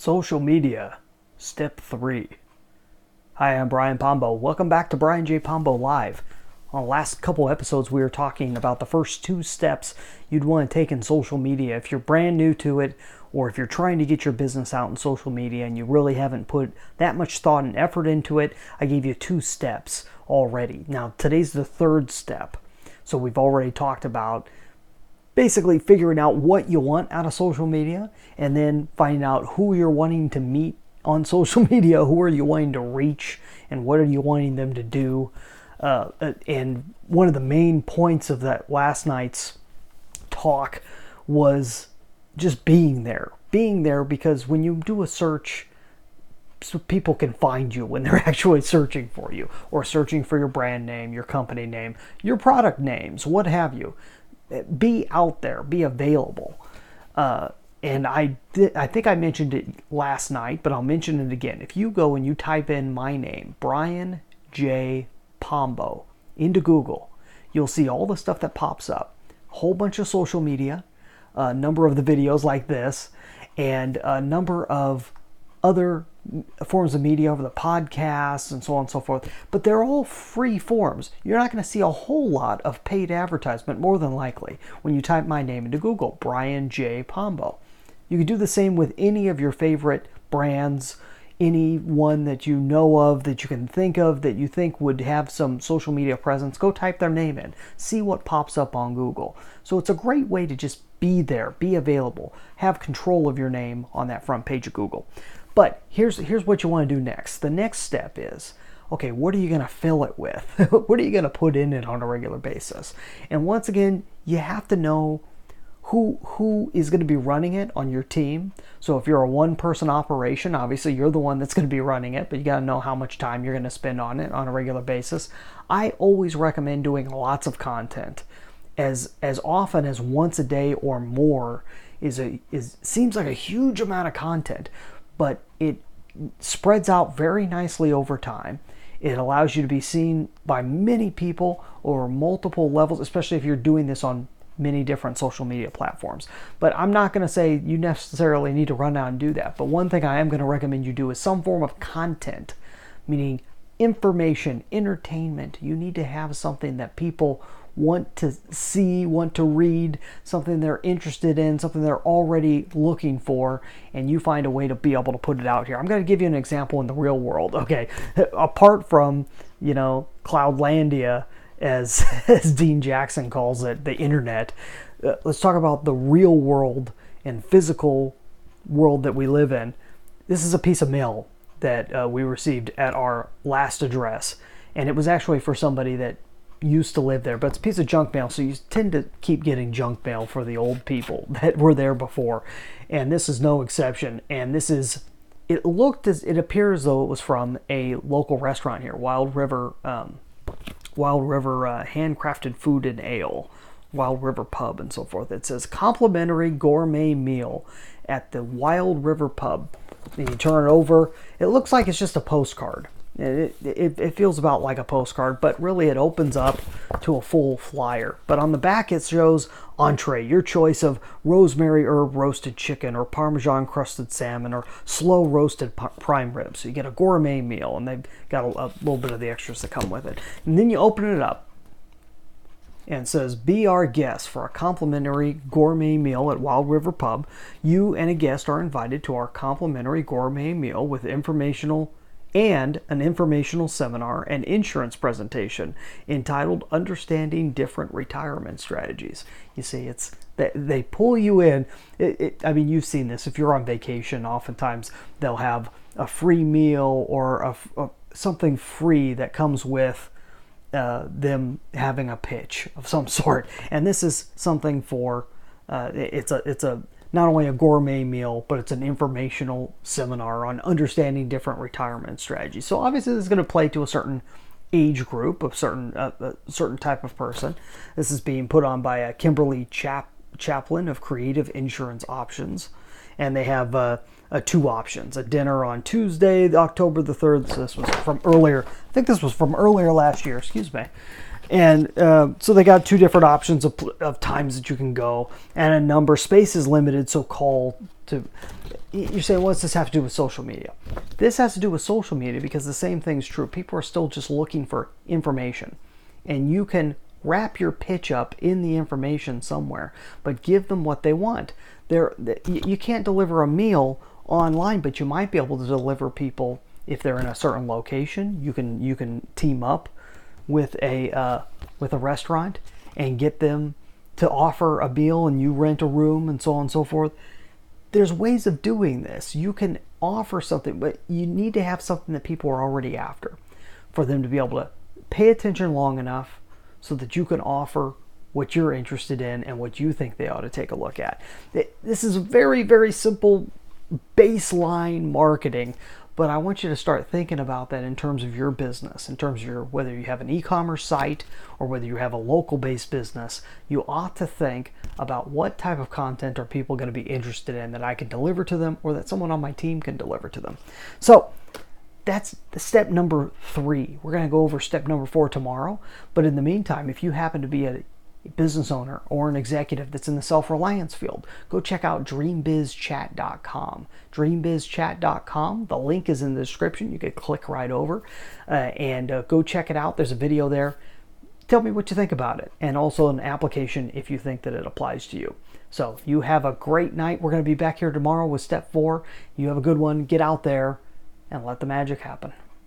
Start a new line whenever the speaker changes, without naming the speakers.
Social media, step 3. Hi, I'm Brian Pombo. Welcome back to Brian J. Pombo Live. On the last couple episodes, we were talking about the first 2 steps you'd want to take in social media. If you're brand new to it, or if you're trying to get your business out in social media and you really haven't put that much thought and effort into it, I gave you 2 steps already. Now, today's the 3rd step. So we've already talked about basically figuring out what you want out of social media and then finding out who you're wanting to meet on social media, who are you wanting to reach, and what are you wanting them to do. And one of the main points of that last night's talk was just being there. Being there because when you do a search, so people can find you when they're actually searching for you or searching for your brand name, your company name, your product names, what have you. Be out there, be available. And I think I mentioned it last night, but I'll mention it again. If you go and you type in my name, Brian J. Pombo, into Google, you'll see all the stuff that pops up. A whole bunch of social media, a number of the videos like this, and a number of other forms of media over the podcasts and so on and so forth. But they're all free forms. You're not going to see a whole lot of paid advertisement, more than likely, when you type my name into Google, Brian J. Pombo. You can do the same with any of your favorite brands, any one that you know of, that you can think of, that you think would have some social media presence. Go type their name in. See what pops up on Google. So it's a great way to just be there, be available, have control of your name on that front page of Google. But here's what you want to do next. The next step is, okay, what are you going to fill it with? What are you going to put in it on a regular basis? And once again, you have to know who is going to be running it on your team. So if you're a one-person operation, obviously you're the one that's going to be running it, but you got to know how much time you're going to spend on it on a regular basis. I always recommend doing lots of content, as often as once a day or more seems like a huge amount of content, but it spreads out very nicely over time. It allows you to be seen by many people over multiple levels, especially if you're doing this on many different social media platforms. But I'm not going to say you necessarily need to run out and do that. But one thing I am going to recommend you do is some form of content, meaning information, entertainment. You need to have something that people want to see, want to read, something they're interested in, something they're already looking for, and you find a way to be able to put it out here. I'm going to give you an example in the real world. Okay, apart from, Cloudlandia, as Dean Jackson calls it, the internet, let's talk about the real world and physical world that we live in. This is a piece of mail that we received at our last address, and it was actually for somebody that used to live there, but it's a piece of junk mail, so you tend to keep getting junk mail for the old people that were there before, and this is no exception. And it appears though it was from a local restaurant here, Wild River Handcrafted Food and Ale, Wild River Pub and so forth. It says complimentary gourmet meal at the Wild River Pub. And you turn it over, it looks like it's just a postcard. It feels about like a postcard, but really it opens up to a full flyer. But on the back it shows entree, your choice of rosemary herb roasted chicken or Parmesan crusted salmon or slow roasted prime rib. So you get a gourmet meal, and they've got a little bit of the extras that come with it. And then you open it up and it says, be our guest for a complimentary gourmet meal at Wild River Pub. You and a guest are invited to our complimentary gourmet meal with an informational seminar and insurance presentation entitled Understanding Different Retirement Strategies. You see, they pull you in. You've seen this. If you're on vacation, oftentimes they'll have a free meal or something free that comes with them having a pitch of some sort. And this is something for it's not only a gourmet meal, but it's an informational seminar on understanding different retirement strategies. So obviously this is going to play to a certain age group, of certain type of person. This is being put on by Kimberly Chaplin of Creative Insurance Options. And they have 2 options. A dinner on Tuesday, October the 3rd. So this was from earlier. I think this was from earlier last year. Excuse me. And so they got 2 different options of times that you can go, and a number. Space is limited, so call to you're saying, what's this have to do with social media? This has to do with social media because the same thing's true. People are still just looking for information. And you can wrap your pitch up in the information somewhere, but give them what they want. You can't deliver a meal online, but you might be able to deliver people if they're in a certain location. You can team up with a restaurant and get them to offer a meal, and you rent a room and so on and so forth. There's ways of doing this. You can offer something, but you need to have something that people are already after for them to be able to pay attention long enough so that you can offer what you're interested in and what you think they ought to take a look at. This is very, very simple baseline marketing, but I want you to start thinking about that in terms of your business, in terms of whether you have an e-commerce site or whether you have a local-based business. You ought to think about what type of content are people going to be interested in that I can deliver to them or that someone on my team can deliver to them. So that's the step number 3. We're going to go over step number 4 tomorrow. But in the meantime, if you happen to be a business owner or an executive that's in the self-reliance field, go check out dreambizchat.com. Dreambizchat.com. The link is in the description. You could click right over and go check it out. There's a video there. Tell me what you think about it, and also an application if you think that it applies to you. So you have a great night. We're going to be back here tomorrow with step 4. You have a good one. Get out there and let the magic happen.